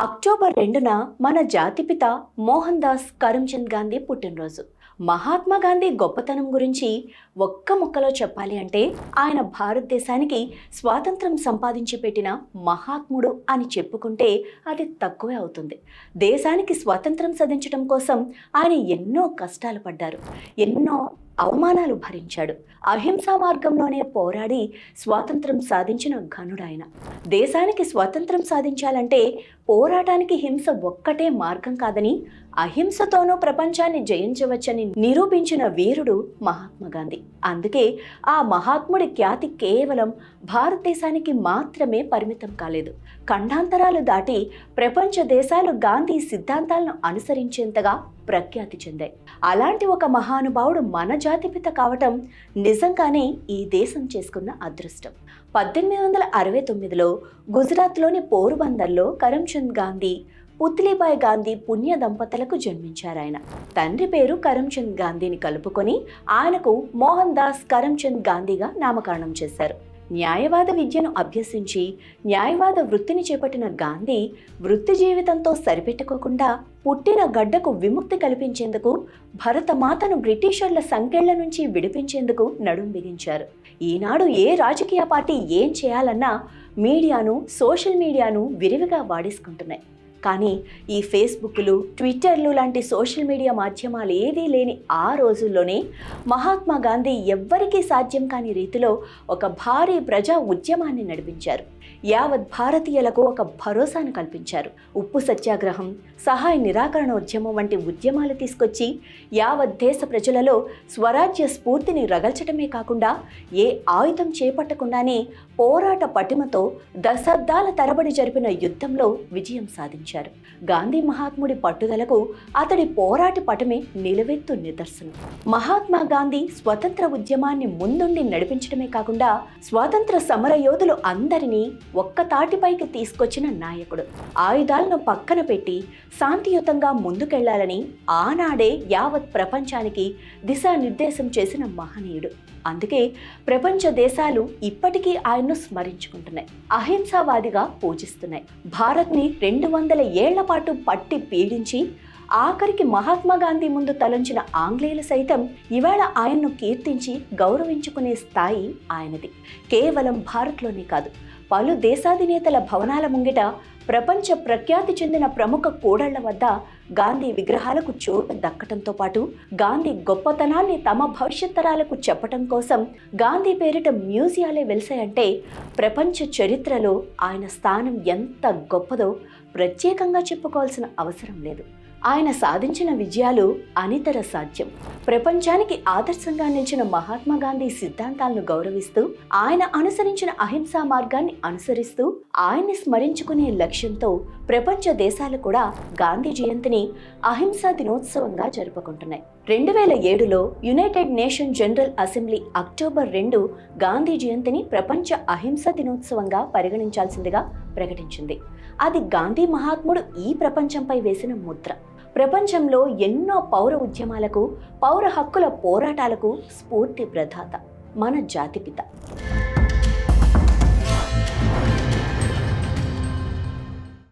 October 2న మన జాతిపిత మోహన్ దాస్ కరమ్చంద్ గాంధీ పుట్టినరోజు. మహాత్మా గాంధీ గొప్పతనం గురించి ఒక్క ముక్కలో చెప్పాలి అంటే ఆయన భారతదేశానికి స్వాతంత్రం సంపాదించి పెట్టిన మహాత్ముడు అని చెప్పుకుంటే అది తక్కువే అవుతుంది. దేశానికి స్వాతంత్రం సాధించడం కోసం ఆయన ఎన్నో కష్టాలు పడ్డారు, ఎన్నో అవమానాలు భరించాడు. అహింసా మార్గంలోనే పోరాడి స్వాతంత్రం సాధించిన ఘనుడాయన. దేశానికి స్వాతంత్రం సాధించాలంటే పోరాటానికి హింస ఒక్కటే మార్గం కాదని, అహింసతోనూ ప్రపంచాన్ని జయించవచ్చని నిరూపించిన వీరుడు మహాత్మా గాంధీ. అందుకే ఆ మహాత్ముడి ఖ్యాతి కేవలం భారతదేశానికి మాత్రమే పరిమితం కాలేదు. ఖండాంతరాలు దాటి ప్రపంచ దేశాలు గాంధీ సిద్ధాంతాలను అనుసరించేంతగా ప్రఖ్యాతి చెందాయి. అలాంటి ఒక మహానుభావుడు మన జాతిపిత కావటం నిజంగానే ఈ దేశం చేసుకున్న అదృష్టం. 1869లో గుజరాత్లోని పోరుబందర్లో కరమ్చంద్ గాంధీ, పుత్లీబాయ్ గాంధీ పుణ్య దంపతులకు జన్మించారాయన. తండ్రి పేరు కరమ్చంద్ గాంధీని కలుపుకొని ఆయనకు మోహన్ దాస్ కరమ్చంద్ గాంధీగా నామకరణం చేశారు. న్యాయవాద విద్యను అభ్యసించి న్యాయవాద వృత్తిని చేపట్టిన గాంధీ వృత్తి జీవితంతో సరిపెట్టుకోకుండా పుట్టిన గడ్డకు విముక్తి కల్పించేందుకు, భరతమాతను బ్రిటిషర్ల సంకెళ్ల నుంచి విడిపించేందుకు నడుం బిగించారు. ఈనాడు ఏ రాజకీయ పార్టీ ఏం చేయాలన్నా మీడియాను, సోషల్ మీడియాను విరివిగా వాడేసుకుంటున్నాయి. కానీ ఈ ఫేస్బుక్లు, ట్విట్టర్లు లాంటి సోషల్ మీడియా మాధ్యమాలు ఏదీ లేని ఆ రోజుల్లోనే మహాత్మా గాంధీ ఎవ్వరికీ సాధ్యం కాని రీతిలో ఒక భారీ ప్రజా ఉద్యమాన్ని నడిపించారు. యావత్ భారతీయులకు ఒక భరోసాను కల్పించారు. ఉప్పు సత్యాగ్రహం, సహాయ నిరాకరణ ఉద్యమం వంటి ఉద్యమాలు తీసుకొచ్చి యావత్ దేశ ప్రజలలో స్వరాజ్య స్ఫూర్తిని రగల్చడమే కాకుండా ఏ ఆయుధం చేపట్టకుండానే పోరాట పటిమతో దశాబ్దాల తరబడి జరిపిన యుద్ధంలో విజయం సాధించారు. గాంధీ మహాత్ముడి పట్టుదలకు అతడి పోరాట పటమే నిలువెత్తు నిదర్శనం. మహాత్మా గాంధీ స్వతంత్ర ఉద్యమాన్ని ముందుండి నడిపించడమే కాకుండా స్వాతంత్ర సమర యోధులు అందరినీ ఒక్క తాటిపైకి తీసుకొచ్చిన నాయకుడు. ఆయుధాలను పక్కన పెట్టి శాంతియుతంగా ముందుకెళ్లాలని ఆనాడే యావత్ ప్రపంచానికి దిశానిర్దేశం చేసిన మహనీయుడు. అందుకే ప్రపంచ దేశాలు ఇప్పటికీ ఆయన్ను స్మరించుకుంటున్నాయి, అహింసావాదిగా పూజిస్తున్నాయి. భారత్ని 200 ఏళ్ల పాటు పట్టి పీడించి ఆఖరికి మహాత్మా గాంధీ ముందు తలంచిన ఆంగ్లేయులు సైతం ఇవాళ ఆయన్ను కీర్తించి గౌరవించుకునే స్థాయి ఆయనది. కేవలం భారత్లోనే కాదు, పలు దేశాధినేతల భవనాల ముంగిట ప్రపంచ ప్రఖ్యాతి చెందిన ప్రముఖ కూడళ్ల వద్ద గాంధీ విగ్రహాలకు చోటు దక్కటంతో పాటు గాంధీ గొప్పతనాన్ని తమ భవిష్యత్ తరాలకు చెప్పటం కోసం గాంధీ పేరిట మ్యూజియాలే వెలిసాయంటే ప్రపంచ చరిత్రలో ఆయన స్థానం ఎంత గొప్పదో ప్రత్యేకంగా చెప్పుకోవాల్సిన అవసరం లేదు. ఆయన సాధించిన విజయాలు అనితర సాధ్యం. ప్రపంచానికి ఆదర్శంగా నిలిచిన మహాత్మా గాంధీ సిద్ధాంతాలను గౌరవిస్తూ, ఆయన అనుసరించిన అహింసా మార్గాన్ని అనుసరిస్తూ, ఆయన్ని స్మరించుకునే లక్ష్యంతో ప్రపంచ దేశాలు కూడా గాంధీ జయంతిని అహింసా దినోత్సవంగా జరుపుకుంటున్నాయి. 2007లో United Nation General Assembly October 2 Gandhi జయంతిని ప్రపంచ అహింసా దినోత్సవంగా పరిగణించాల్సిందిగా ప్రకటించింది. అది గాంధీ మహాత్ముడు ఈ ప్రపంచంపై వేసిన ముద్ర. ప్రపంచంలో ఎన్నో పౌర ఉద్యమాలకు, పౌర హక్కుల పోరాటాలకు స్ఫూర్తి ప్రదాత మన జాతిపిత.